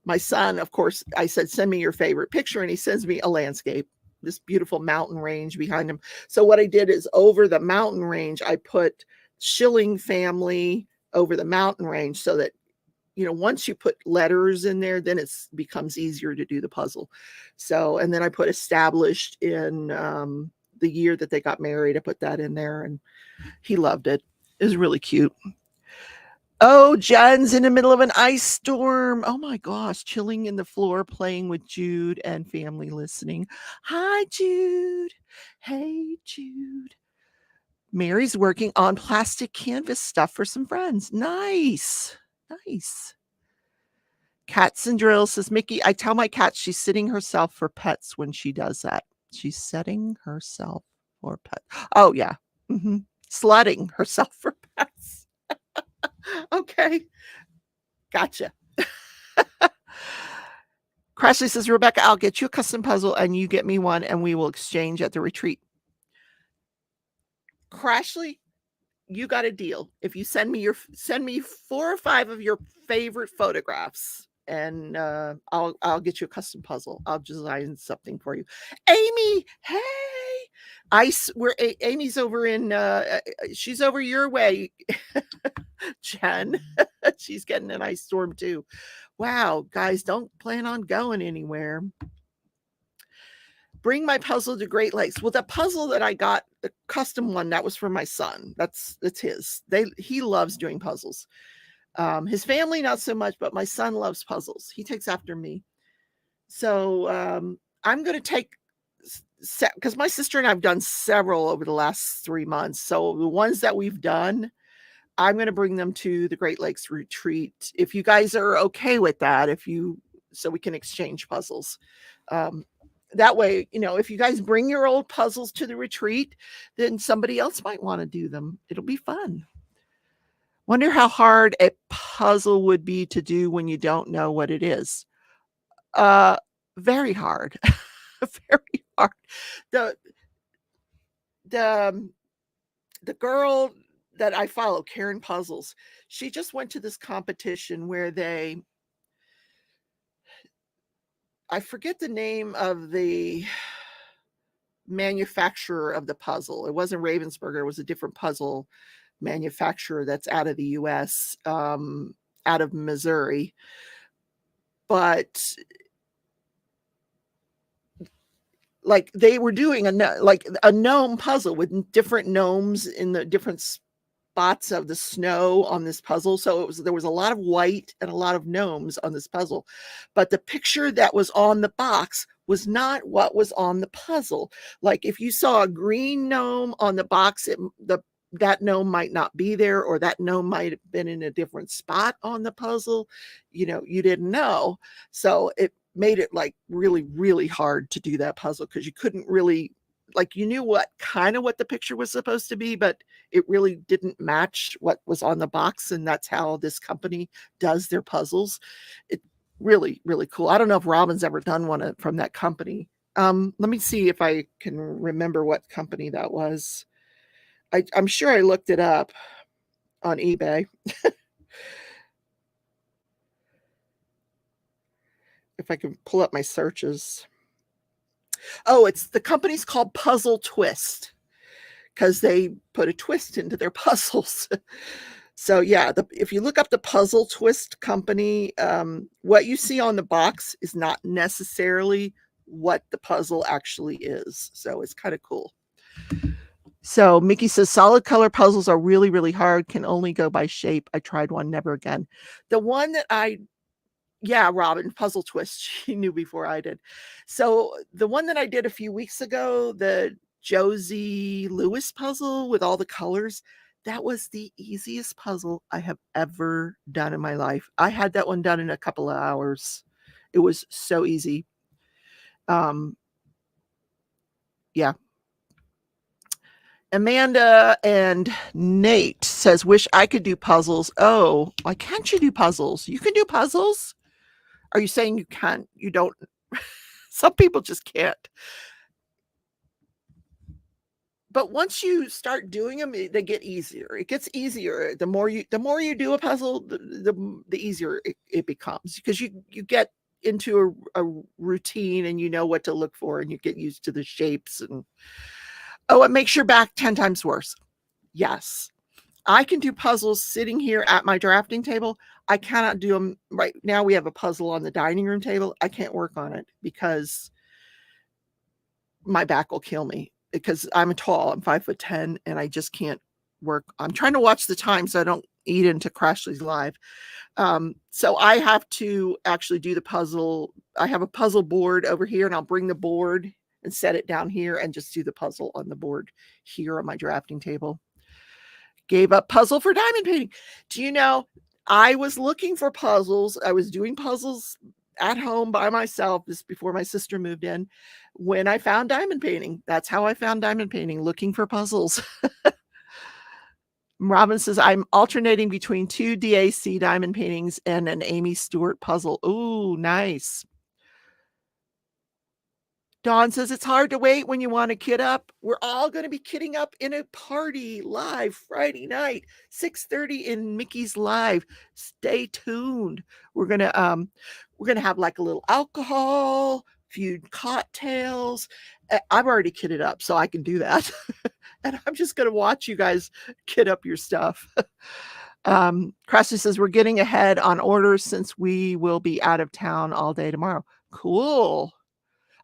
my son, of course, I said, send me your favorite picture. And he sends me a landscape, this beautiful mountain range behind him. So what I did is over the mountain range, I put Schilling family over the mountain range so that, once you put letters in there, then it becomes easier to do the puzzle. So, and then I put established in the year that they got married. I put that in there and he loved it. It was really cute. Oh, Jen's in the middle of an ice storm. Oh my gosh, chilling in the floor, playing with Jude and family listening. Hi, Jude. Hey, Jude. Mary's working on plastic canvas stuff for some friends. Nice. Nice. Cats and drills, says Mickey. I tell my cat she's sitting herself for pets when she does that. She's setting herself for pets. Oh, yeah. Slutting herself for pets. Okay. Gotcha. Crashley says, Rebecca, I'll get you a custom puzzle and you get me one and we will exchange at the retreat. Crashley, you got a deal. If you send me 4 or 5 of your favorite photographs, and I'll get you a custom puzzle. I'll design something for you. Amy, hey. Amy's over in she's over your way. Jen. She's getting an ice storm too. Wow, guys, don't plan on going anywhere. Bring my puzzle to Great Lakes. Well, the puzzle that I got, the custom one, that was for my son. That's his. He loves doing puzzles. His family not so much, but my son loves puzzles. He takes after me. So I'm going to take, because my sister and I have done several over the last 3 months. So the ones that we've done, I'm going to bring them to the Great Lakes retreat. If you guys are okay with that, so we can exchange puzzles. That way, if you guys bring your old puzzles to the retreat, then somebody else might want to do them. It'll be fun. Wonder how hard a puzzle would be to do when you don't know what it is. Very hard. Very hard. The girl that I follow, Karen Puzzles, she just went to this competition where I forget the name of the manufacturer of the puzzle. It wasn't Ravensburger. It was a different puzzle manufacturer that's out of the US, out of Missouri. But like they were doing a gnome puzzle with different gnomes in the different spots of the snow on this puzzle. So there was a lot of white and a lot of gnomes on this puzzle, but the picture that was on the box was not what was on the puzzle. Like if you saw a green gnome on the box, that gnome might not be there, or that gnome might have been in a different spot on the puzzle. You didn't know. So it made it like really, really hard to do that puzzle because you couldn't really, like, you knew what the picture was supposed to be, but it really didn't match what was on the box. And that's how this company does their puzzles. It really, really cool. I don't know if Robin's ever done one from that company. Let me see if I can remember what company that was. I'm sure I looked it up on eBay. if I can pull up my searches. Oh, the company's called Puzzle Twist because they put a twist into their puzzles. So yeah, if you look up the Puzzle Twist company, what you see on the box is not necessarily what the puzzle actually is. So it's kind of cool. So Mickey says solid color puzzles are really, really hard. Can only go by shape. I tried one, never again. The one that yeah, Robin, Puzzle Twist. She knew before I did. So the one that I did a few weeks ago, the Josie Lewis puzzle with all the colors, that was the easiest puzzle I have ever done in my life. I had that one done in a couple of hours. It was so easy. Yeah. Amanda and Nate says, wish I could do puzzles. Oh, why can't you do puzzles? You can do puzzles? Are you saying you can't? You don't? Some people just can't. But once you start doing them, they get easier. It gets easier. The more you do a puzzle, the easier it becomes, because you get into a routine and you know what to look for and you get used to the shapes. And oh, it makes your back 10 times worse. Yes. I can do puzzles sitting here at my drafting table. I cannot do them right now. We have a puzzle on the dining room table. I can't work on it because my back will kill me, because I'm tall. I'm 5'10", and I just can't work. I'm trying to watch the time so I don't eat into Crashley's live. So I have to actually do the puzzle. I have a puzzle board over here, and I'll bring the board and set it down here and just do the puzzle on the board here on my drafting table. Gave up puzzle for diamond painting. Do you know, I was looking for puzzles. I was doing puzzles at home by myself just before my sister moved in, when I found diamond painting. That's how I found diamond painting, looking for puzzles. Robin says, I'm alternating between 2 DAC diamond paintings and an Amy Stewart puzzle. Ooh, nice. Dawn says, it's hard to wait when you want to kid up. We're all going to be kidding up in a party live Friday night, 6:30 in Mickey's Live. Stay tuned. We're going to have like a little alcohol, few cocktails. I've already kidded up, so I can do that. And I'm just going to watch you guys kid up your stuff. Crashley says, we're getting ahead on orders since we will be out of town all day tomorrow. Cool.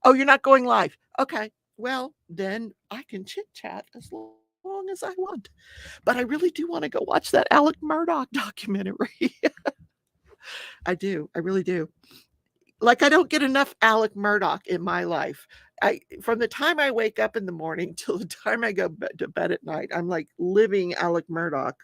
Oh, you're not going live. Okay. Well, then I can chit chat as long as I want. But I really do want to go watch that Alec Murdoch documentary. I do. I really do. Like, I don't get enough Alec Murdoch in my life. From the time I wake up in the morning till the time I go to bed at night, I'm like living Alec Murdoch.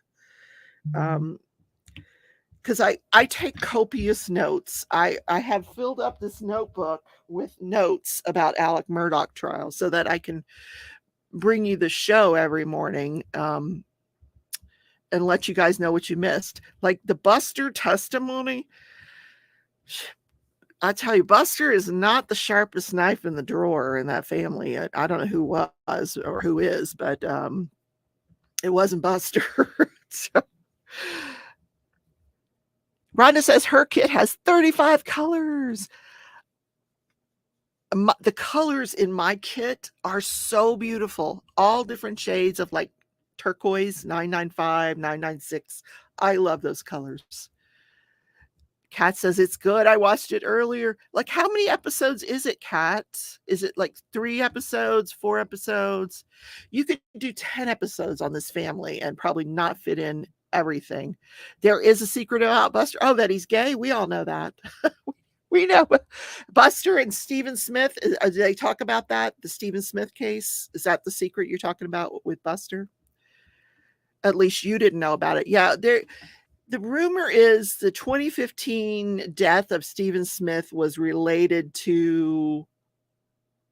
Because I take copious notes. I have filled up this notebook with notes about Alec Murdoch trial so that I can bring you the show every morning, and let you guys know what you missed. Like the Buster testimony, I tell you, Buster is not the sharpest knife in the drawer in that family. I don't know who was or who is, but it wasn't Buster. So, Rhonda says her kit has 35 colors. The colors in my kit are so beautiful. All different shades of like turquoise, 995, 996. I love those colors. Kat says it's good. I watched it earlier. Like, how many episodes is it, Kat? Is it like 3 episodes, 4 episodes? You could do 10 episodes on this family and probably not fit in everything. There is a secret about Buster. Oh, that he's gay. We all know that. We know Buster and Stephen Smith. Do they talk about that? The Stephen Smith case? Is that the secret you're talking about with Buster? At least you didn't know about it. Yeah, the rumor is the 2015 death of Stephen Smith was related to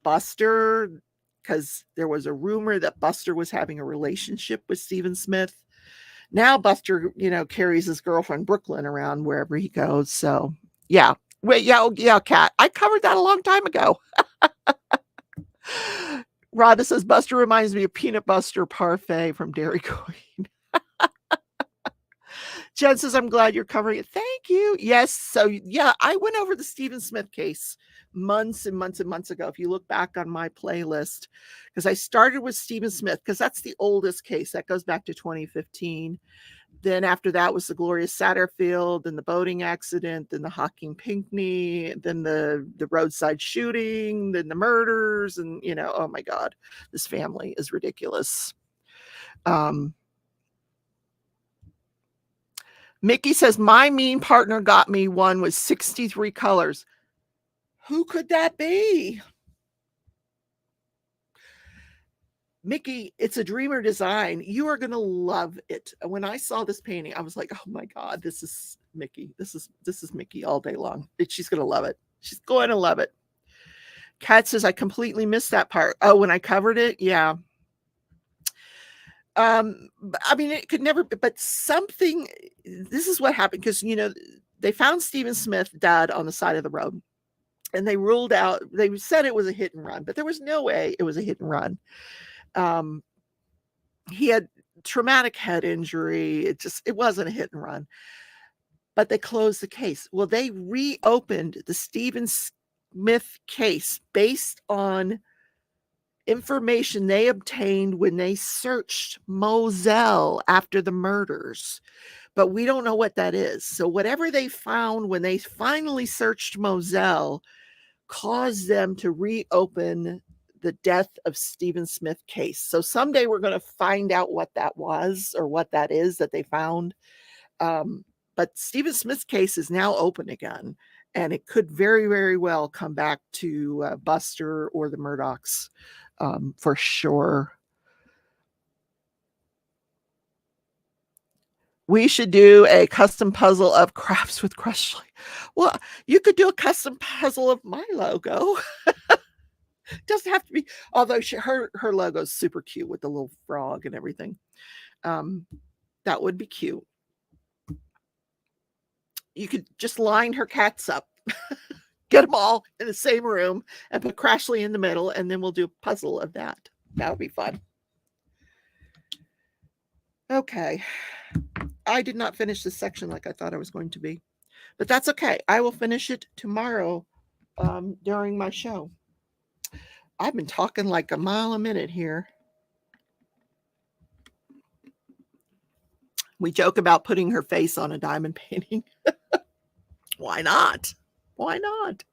Buster, because there was a rumor that Buster was having a relationship with Stephen Smith. Now Buster, carries his girlfriend Brooklyn around wherever he goes. So yeah. Wait, yeah, Kat. I covered that a long time ago. Rhonda says Buster reminds me of Peanut Buster Parfait from Dairy Queen. Jen says, I'm glad you're covering it. Thank you. Yes. So, yeah, I went over the Stephen Smith case months and months and months ago. If you look back on my playlist, because I started with Stephen Smith, because that's the oldest case that goes back to 2015. Then after that was the Gloria Satterfield, and the boating accident, then the Hawking Pinkney, then the roadside shooting, then the murders, and oh my God, this family is ridiculous. Mickey says, my mean partner got me one with 63 colors. Who could that be? Mickey, it's a dreamer design. You are going to love it. When I saw this painting, I was like, oh my God, this is Mickey. This is Mickey all day long. She's going to love it. She's going to love it. Kat says, I completely missed that part. Oh, when I covered it. Yeah. I mean, it could never, but something, this is what happened. Cause they found Stephen Smith dead on the side of the road, and they ruled out, they said it was a hit and run, but there was no way it was a hit and run. He had traumatic head injury. It wasn't a hit and run, but they closed the case. Well, they reopened the Stephen Smith case based on information they obtained when they searched Moselle after the murders, but we don't know what that is. So whatever they found when they finally searched Moselle caused them to reopen the death of Stephen Smith case. So someday we're going to find out what that was, or what that is that they found. But Stephen Smith's case is now open again, and it could very, very well come back to Buster or the Murdochs, for sure. We should do a custom puzzle of crafts with Crashley. Well, you could do a custom puzzle of my logo. Doesn't have to be, although her logo is super cute with the little frog and everything. That would be cute. You could just line her cats up, get them all in the same room, and put Crashley in the middle, and then we'll do a puzzle of that. That would be fun. Okay. I did not finish this section like I thought I was going to be, but that's okay. I will finish it tomorrow during my show. I've been talking like a mile a minute here. We joke about putting her face on a diamond painting. Why not? Why not?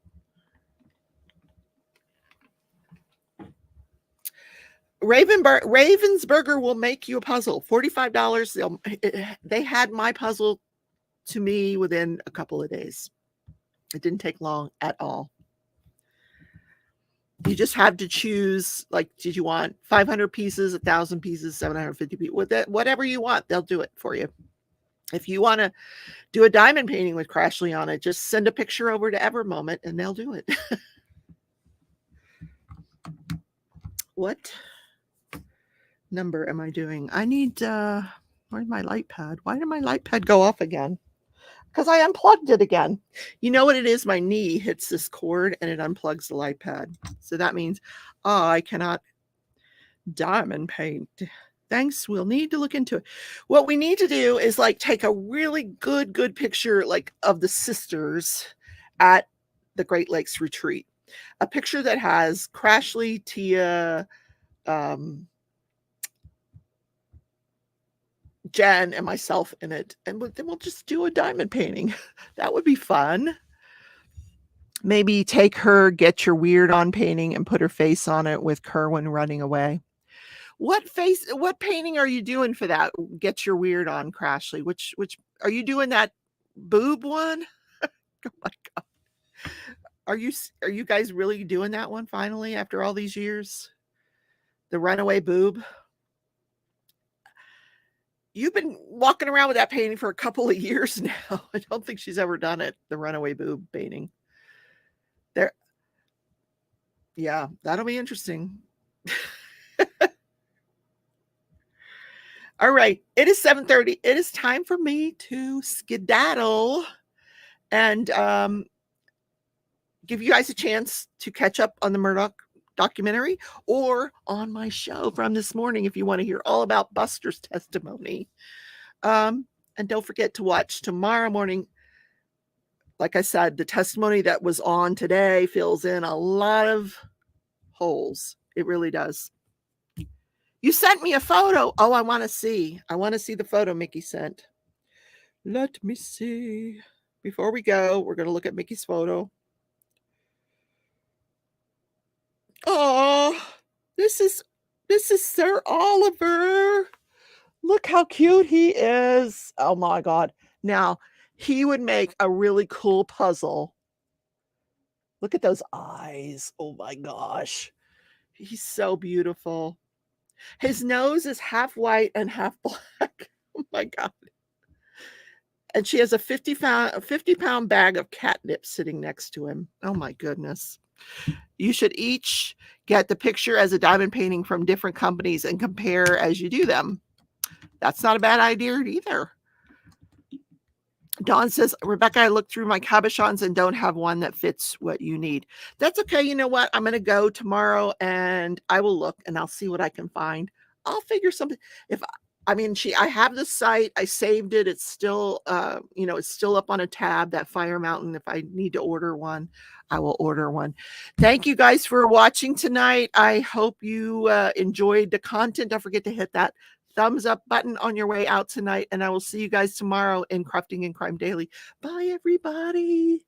Ravensburger will make you a puzzle. $45. They had my puzzle to me within a couple of days. It didn't take long at all. You just have to choose, like, did you want 500 pieces, 1,000 pieces, 750 pieces, whatever you want, they'll do it for you. If you want to do a diamond painting with Crashley on it, just send a picture over to Evermoment and they'll do it. What number am I doing? I need, where's my light pad? Why did my light pad go off again? Because I unplugged it again. You know what it is? My knee hits this cord and it unplugs the light pad. So that means I cannot diamond paint. Thanks. We'll need to look into it. What we need to do is like take a really good picture, like of the sisters at the Great Lakes retreat. A picture that has Crashley, Tia, Jen, and myself in it, and then we'll just do a diamond painting. That would be fun. Maybe take her Get Your Weird On painting and put her face on it with Kerwin running away. What painting are you doing for that Get Your Weird On, Crashley? Which are you doing, that boob one? Oh my God. Are you guys really doing that one finally after all these years? The runaway boob? You've been walking around with that painting for a couple of years now. I don't think she's ever done it, the runaway boob painting. There. Yeah, that'll be interesting. All right. It is 7:30. It is time for me to skedaddle and give you guys a chance to catch up on the Murdoch documentary, or on my show from this morning if you want to hear all about Buster's testimony. And And don't forget to watch tomorrow morning. Like I said, the testimony that was on today fills in a lot of holes. It really does. You sent me a photo. Oh, I want to see. I want to see the photo Mickey sent. Let me see. Before we go, we're going to look at Mickey's photo. Oh, this is Sir Oliver. Look how cute he is. Oh my God. Now, he would make a really cool puzzle. Look at those eyes. Oh my gosh. He's so beautiful. His nose is half white and half black. Oh my God. And she has a 50-pound bag of catnip sitting next to him. Oh my goodness. You should each get the picture as a diamond painting from different companies and compare as you do them. That's not a bad idea either. Dawn says, Rebecca, I looked through my cabochons and don't have one that fits what you need. That's okay. You know what? I'm going to go tomorrow and I will look and I'll see what I can find. I'll figure something. I have the site. I saved it. It's still, it's still up on a tab, that Fire Mountain. If I need to order one, I will order one. Thank you guys for watching tonight. I hope you enjoyed the content. Don't forget to hit that thumbs up button on your way out tonight. And I will see you guys tomorrow in Crafting and Crime Daily. Bye, everybody.